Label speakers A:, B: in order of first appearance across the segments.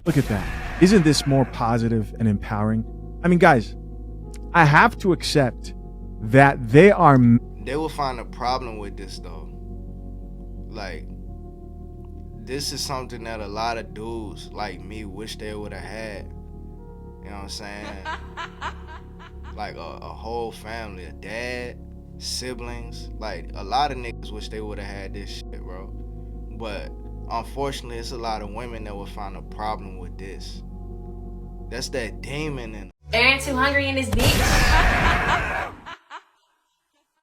A: Look at that. Isn't this more positive and empowering? I mean, guys, I have to accept that they are.
B: They will find a problem with this though. Like, this is something that a lot of dudes like me wish they would have had. You know what I'm saying? Like a whole family, a dad, siblings. Like, a lot of niggas wish they would have had this shit, bro. But unfortunately, it's a lot of women that will find a problem with this. That's that demon in.
C: There ain't too hungry in this bitch.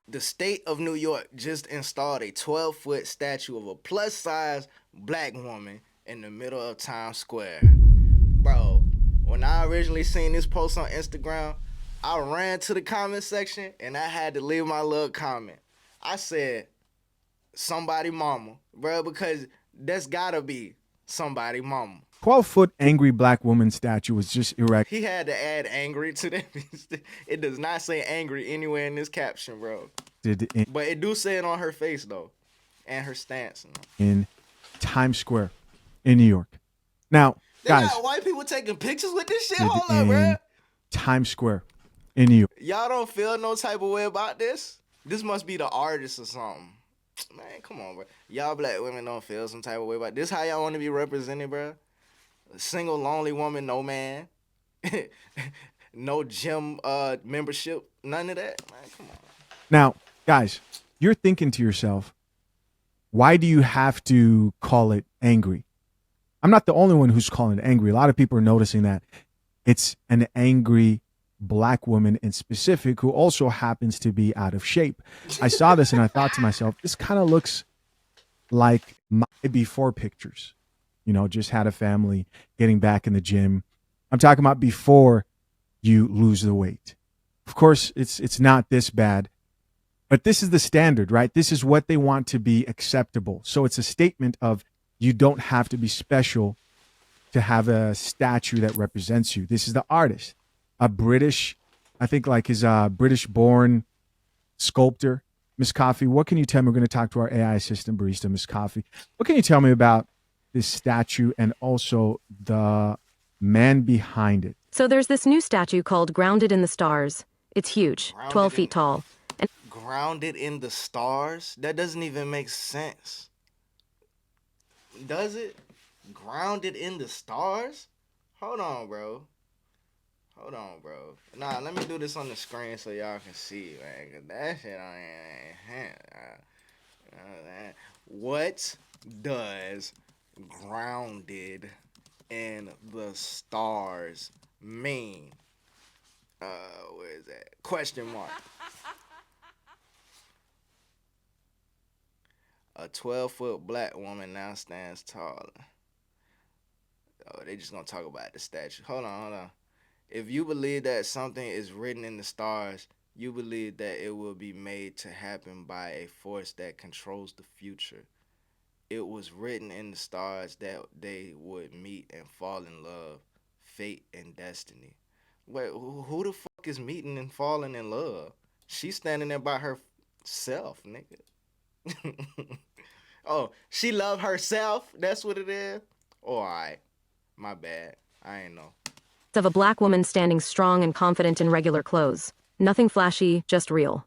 B: The state of New York just installed a 12-foot statue of a plus-size black woman in the middle of Times Square. Bro, when I originally seen this post on Instagram, I ran to the comment section and I had to leave my little comment. I said, somebody mama, bro, because that's gotta be somebody mama.
A: 12-foot angry black woman statue was just erected.
B: He had to add angry to that. It does not say angry anywhere in this caption, bro. But it do say it on her face, though. And her stance.
A: In Times Square in New York. Now,
B: they
A: guys.
B: Got white people taking pictures with this shit? Hold up, bro.
A: Times Square in New York.
B: Y'all don't feel no type of way about this? This must be the artist or something. Man, come on, bro. Y'all black women don't feel some type of way about this. How y'all want to be represented, bro? A single, lonely woman, no man. No gym membership. None of that. Man, come on.
A: Now, guys, you're thinking to yourself, why do you have to call it angry? I'm not the only one who's calling it angry. A lot of people are noticing that it's an angry black woman in specific who also happens to be out of shape. I saw this and I thought to myself, this kind of looks like my before pictures. You know, just had a family, getting back in the gym. I'm talking about before you lose the weight. Of course, it's not this bad, but this is the standard, right? This is what they want to be acceptable. So it's a statement of you don't have to be special to have a statue that represents you. This is the artist, a British, I think like his British-born sculptor, Miss Coffee. What can you tell me? We're going to talk to our AI assistant barista, Miss Coffee. What can you tell me about this statue and also the man behind it?
D: So there's this new statue called Grounded in the Stars. It's huge, 12 feet tall. And
B: grounded in the stars? That doesn't even make sense. Does it? Grounded in the stars? Hold on, bro. Hold on, bro. Nah, let me do this on the screen so y'all can see, man. 'Cause that shit on here. What does grounded in the stars mean? Where is that? Question mark. A 12-foot black woman now stands taller. Oh, they just gonna talk about the statue. Hold on. If you believe that something is written in the stars, you believe that it will be made to happen by a force that controls the future. It was written in the stars that they would meet and fall in love, fate and destiny. Wait, who the fuck is meeting and falling in love? She's standing there by herself, nigga. Oh, she love herself? That's what it is? Oh, all right. My bad. I ain't know.
D: of a black woman standing strong and confident in regular clothes. Nothing flashy, just real.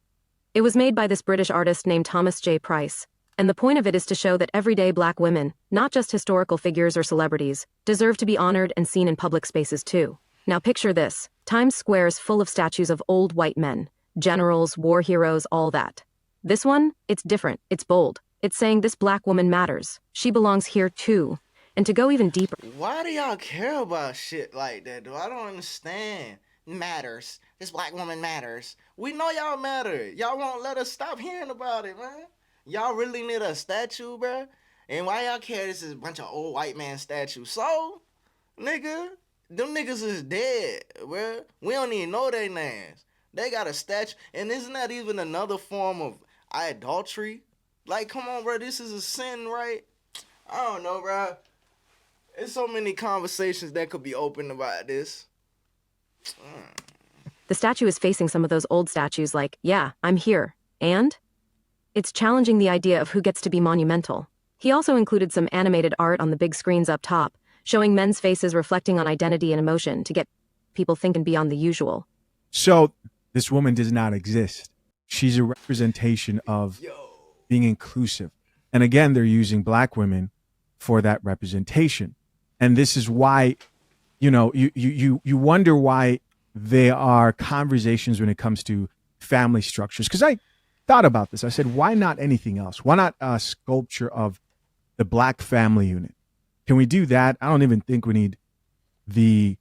D: It was made by this British artist named Thomas J. Price, and the point of it is to show that everyday black women, not just historical figures or celebrities, deserve to be honored and seen in public spaces too. Now picture this. Times Square is full of statues of old white men, generals, war heroes, all that. This one, it's different, it's bold. It's saying this black woman matters. She belongs here too. And to go even deeper.
B: Why do y'all care about shit like that, dude? I don't understand. Matters. This black woman matters. We know y'all matter. Y'all won't let us stop hearing about it, man. Y'all really need a statue, bruh? And why y'all care this is a bunch of old white man statues? So, nigga, them niggas is dead, bruh. We don't even know their names. They got a statue. And isn't that even another form of idolatry? Like, come on, bruh. This is a sin, right? I don't know, bruh. There's so many conversations that could be open about this.
D: The statue is facing some of those old statues like, yeah, I'm here. And? It's challenging the idea of who gets to be monumental. He also included some animated art on the big screens up top, showing men's faces reflecting on identity and emotion to get people thinking beyond the usual.
A: So this woman does not exist. She's a representation of being inclusive. And again, they're using black women for that representation. And this is why, you wonder why there are conversations when it comes to family structures. Because I thought about this. I said, why not anything else? Why not a sculpture of the black family unit? Can we do that? I don't even think we need the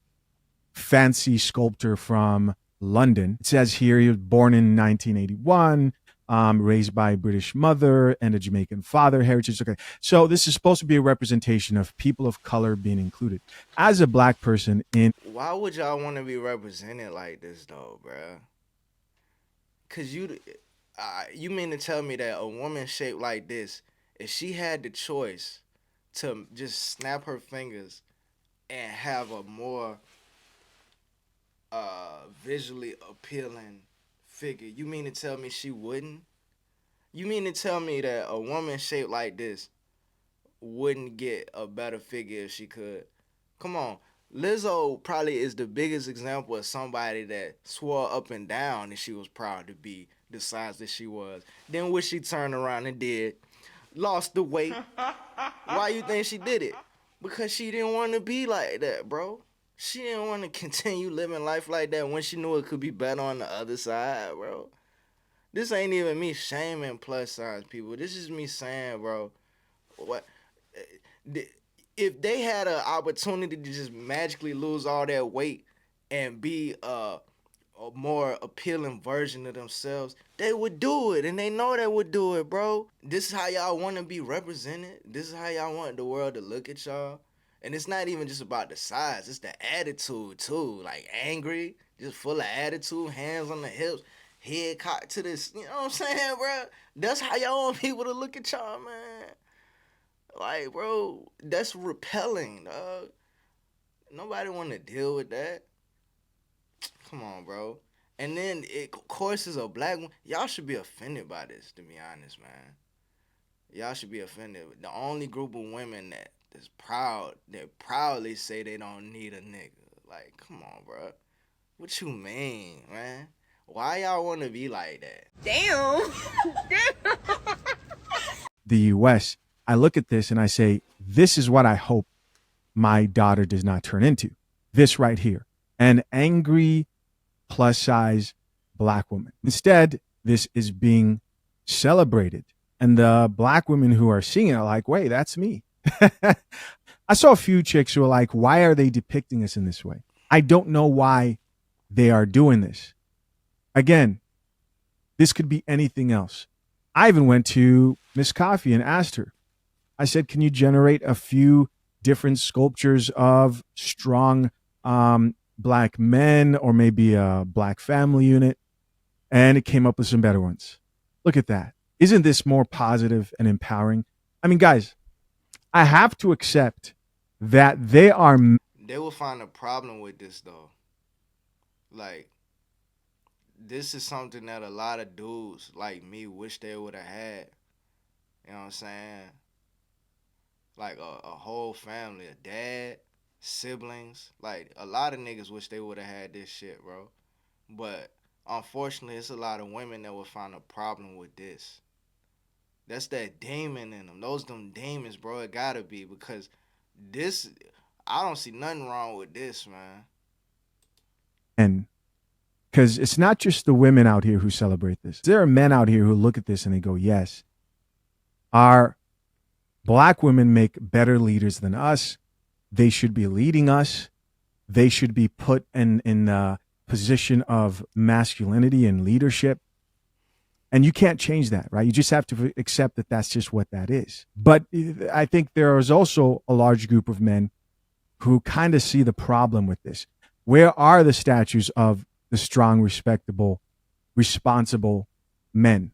A: fancy sculptor from London. It says here he was born in 1981, raised by a British mother and a Jamaican father, heritage. Okay, so this is supposed to be a representation of people of color being included. As a black person in...
B: Why would y'all want to be represented like this, though, bruh? Because you mean to tell me that a woman shaped like this, if she had the choice to just snap her fingers and have a more visually appealing figure, you mean to tell me she wouldn't? You mean to tell me that a woman shaped like this wouldn't get a better figure if she could? Come on. Lizzo probably is the biggest example of somebody that swore up and down that she was proud to be the size that she was. Then what she turned around and did, lost the weight. Why you think she did it? Because she didn't want to be like that, bro. She didn't want to continue living life like that when she knew it could be better on the other side, bro. This ain't even me shaming plus size people. This is me saying, bro, what if they had an opportunity to just magically lose all that weight and be a more appealing version of themselves, they would do it, and they know they would do it, bro. This is how y'all want to be represented. This is how y'all want the world to look at y'all. And it's not even just about the size, it's the attitude too. Like angry, just full of attitude, hands on the hips, head cocked to this, you know what I'm saying, bro? That's how y'all want people to look at y'all, man. Like, bro, that's repelling, dog. Nobody want to deal with that. Come on, bro. And then, of course, as a black one, y'all should be offended by this, to be honest, man. Y'all should be offended. The only group of women that is proud, that proudly say they don't need a nigga. Like, come on, bro. What you mean, man? Why y'all want to be like that?
C: Damn.
A: The U.S., I look at this and I say, this is what I hope my daughter does not turn into. This right here. An angry, plus-size black woman. Instead, this is being celebrated. And the black women who are seeing it are like, wait, that's me. I saw a few chicks who are like, why are they depicting us in this way? I don't know why they are doing this. Again, this could be anything else. I even went to Miss Coffee and asked her. I said, can you generate a few different sculptures of strong black men or maybe a black family unit? And it came up with some better ones. Look at that. Isn't this more positive and empowering? I mean, guys, I have to accept that they
B: will find a problem with this, though. Like, this is something that a lot of dudes like me wish they would have had. You know what I'm saying? Like a whole family, a dad, siblings. Like, a lot of niggas wish they would have had this shit, bro. But unfortunately, it's a lot of women that will find a problem with this. That's that demon in them. Those them demons, bro. It gotta be, because this, I don't see nothing wrong with this, man.
A: And because it's not just the women out here who celebrate this. There are men out here who look at this and they go, yes, our black women make better leaders than us. They should be leading us. They should be put in the position of masculinity and leadership. And you can't change that, right? You just have to accept that that's just what that is. But I think there is also a large group of men who kind of see the problem with this. Where are the statues of the strong, respectable, responsible men,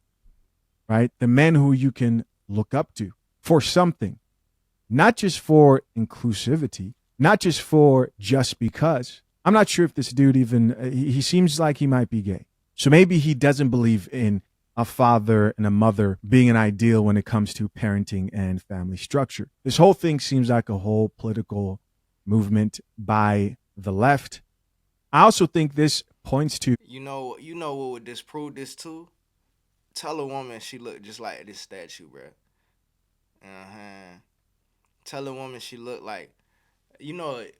A: right? The men who you can look up to for something, not just for inclusivity, not just for just because. I'm not sure if this dude even, he seems like he might be gay. So maybe he doesn't believe in a father and a mother being an ideal when it comes to parenting and family structure. This whole thing seems like a whole political movement by the left. I also think this points to
B: You know what would disprove this too? Tell a woman she look just like this statue, bro. Uh-huh. Tell a woman she look like,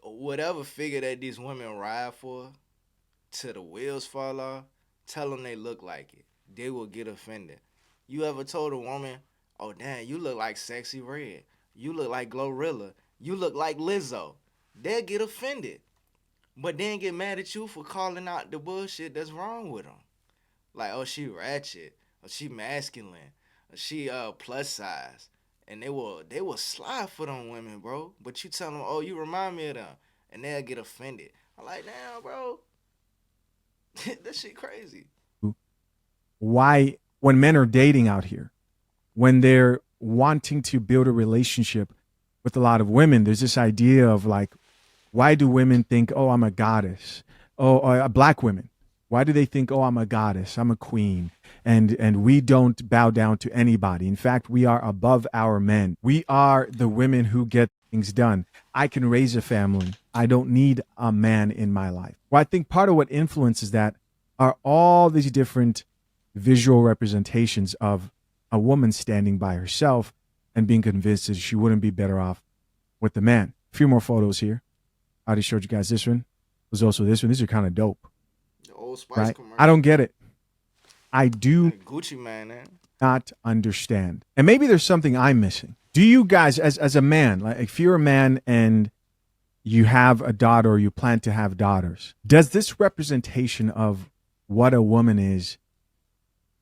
B: whatever figure that these women ride for till the wheels fall off, tell them they look like it. They will get offended. You ever told a woman, oh, damn, you look like Sexy Red. You look like Glorilla. You look like Lizzo. They'll get offended. But then get mad at you for calling out the bullshit that's wrong with them. Like, oh, she ratchet. Or she masculine. Or she plus size. And they will slide for them women, bro. But you tell them, oh, you remind me of them. And they'll get offended. I'm like, damn, bro. That shit crazy.
A: why, when men are dating out here, when they're wanting to build a relationship with a lot of women, there's this idea of like, why do women think, oh, I'm a goddess? Oh, black women. Why do they think, oh, I'm a goddess, I'm a queen, and we don't bow down to anybody? In fact, we are above our men. We are the women who get things done. I can raise a family. I don't need a man in my life. Well, I think part of what influences that are all these different visual representations of a woman standing by herself and being convinced that she wouldn't be better off with the man. A few more photos here. I already showed you guys this one. There's also this one. These are kind of dope.
B: The Old Spice
A: Right?
B: commercial.
A: I don't get it. I do
B: Gucci man, man.
A: not understand. And maybe there's something I'm missing. Do you guys, as a man, like if you're a man and you have a daughter or you plan to have daughters, does this representation of what a woman is,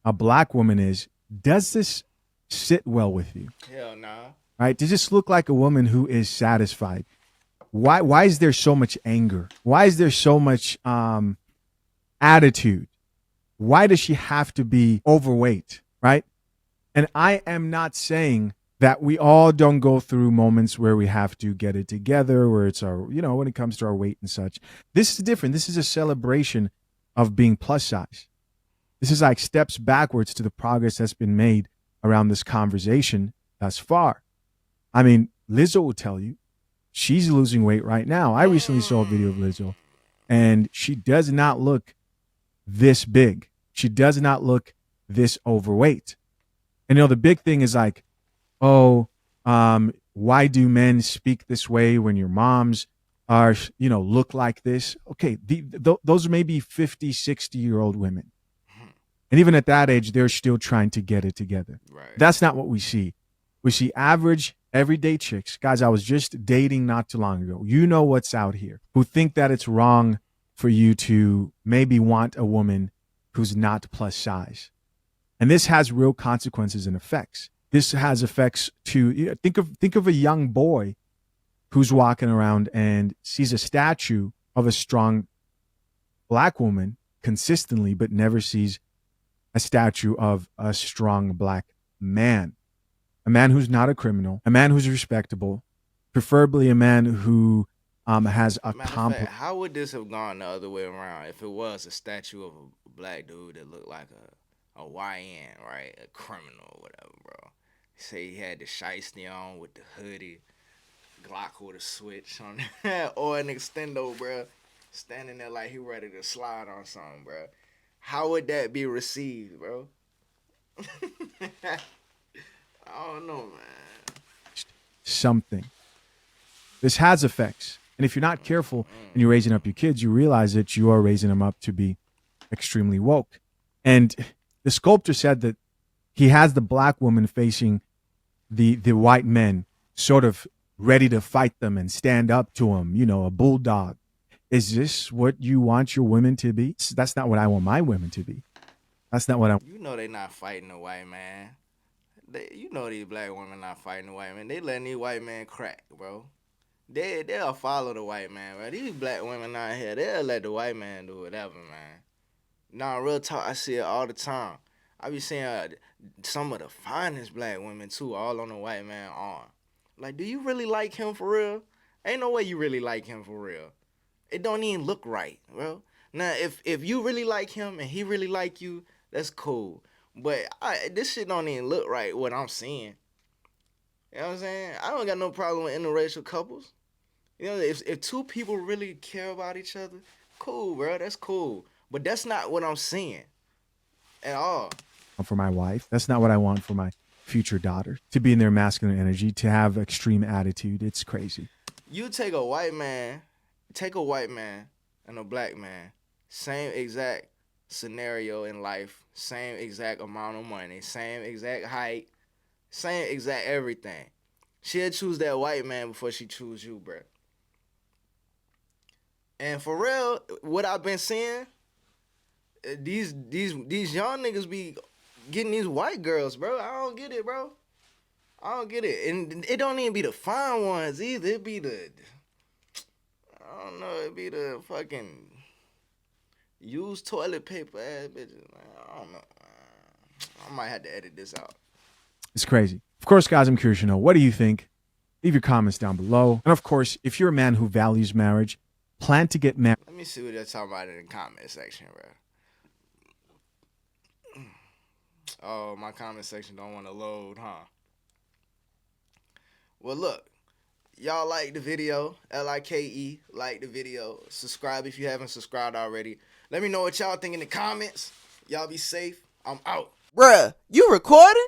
A: a black woman is, does this sit well with you?
B: Hell nah.
A: Right? Does this look like a woman who is satisfied? Why is there so much anger? Why is there so much attitude? Why does she have to be overweight? Right? And I am not saying that we all don't go through moments where we have to get it together, where it's our, when it comes to our weight and such. This is different. This is a celebration of being plus size. This is like steps backwards to the progress that's been made around this conversation thus far. I mean, Lizzo will tell you she's losing weight right now. I recently saw a video of Lizzo, and she does not look this big. She does not look this overweight. And the big thing is like, oh, why do men speak this way when your moms are, look like this? Okay, those may be 50, 60-year-old women. And even at that age, they're still trying to get it together.
B: Right.
A: That's not what we see. We see average, everyday chicks. Guys, I was just dating not too long ago. You know what's out here, who think that it's wrong for you to maybe want a woman who's not plus size. And this has real consequences and effects. This has effects to, think of a young boy who's walking around and sees a statue of a strong black woman consistently, but never sees a statue of a strong black man. A man who's not a criminal, a man who's respectable, preferably a man who has
B: Matter of
A: accomplished.
B: fact, how would this have gone the other way around if it was a statue of a black dude that looked like a YN, right? A criminal or whatever, bro. Say he had the shiesty on with the hoodie, Glock with a switch on it, or an extendo, bro, standing there like he ready to slide on something, bro. How would that be received, bro? I don't know, man.
A: Something. This has effects. And if you're not careful and you're raising up your kids, you realize that you are raising them up to be extremely woke. And the sculptor said that he has the black woman facing the white men, sort of ready to fight them and stand up to them, a bulldog. Is this what you want your women to be? That's not what I want my women to be. That's not what I.
B: You know they not fighting the white man. These black women not fighting the white man. They letting these white men crack, bro. They'll follow the white man, bro. These black women out here, they'll let the white man do whatever, man. Nah, real talk, I see it all the time. I be seeing some of the finest black women too, all on the white man arm. Like, do you really like him for real? Ain't no way you really like him for real. It don't even look right, bro. Now, if you really like him and he really like you, that's cool. But this shit don't even look right, what I'm seeing. You know what I'm saying? I don't got no problem with interracial couples. You know, if two people really care about each other, cool, bro. That's cool. But that's not what I'm seeing at all.
A: For my wife. That's not what I want for my future daughter. To be in their masculine energy, to have extreme attitude. It's crazy.
B: You take a white man and a black man, same exact scenario in life, same exact amount of money, same exact height, same exact everything. She'll choose that white man before she choose you, bro. And for real, what I've been seeing, these young niggas be getting these white girls, bro. I don't get it, bro. I don't get it. And it don't even be the fine ones either. It be the, I don't know, it be the fucking used toilet paper ass bitches. Man, I don't know. I might have to edit this out.
A: It's crazy. Of course, guys, I'm curious to know, what do you think? Leave your comments down below. And of course, if you're a man who values marriage, plan to get married.
B: Let me see what they're talking about in the comment section, bro. Oh, my comment section don't want to load, huh? Well, look. Y'all like the video, Like, like the video. Subscribe if you haven't subscribed already. Let me know what y'all think in the comments. Y'all be safe. I'm out.
E: Bruh, you recording?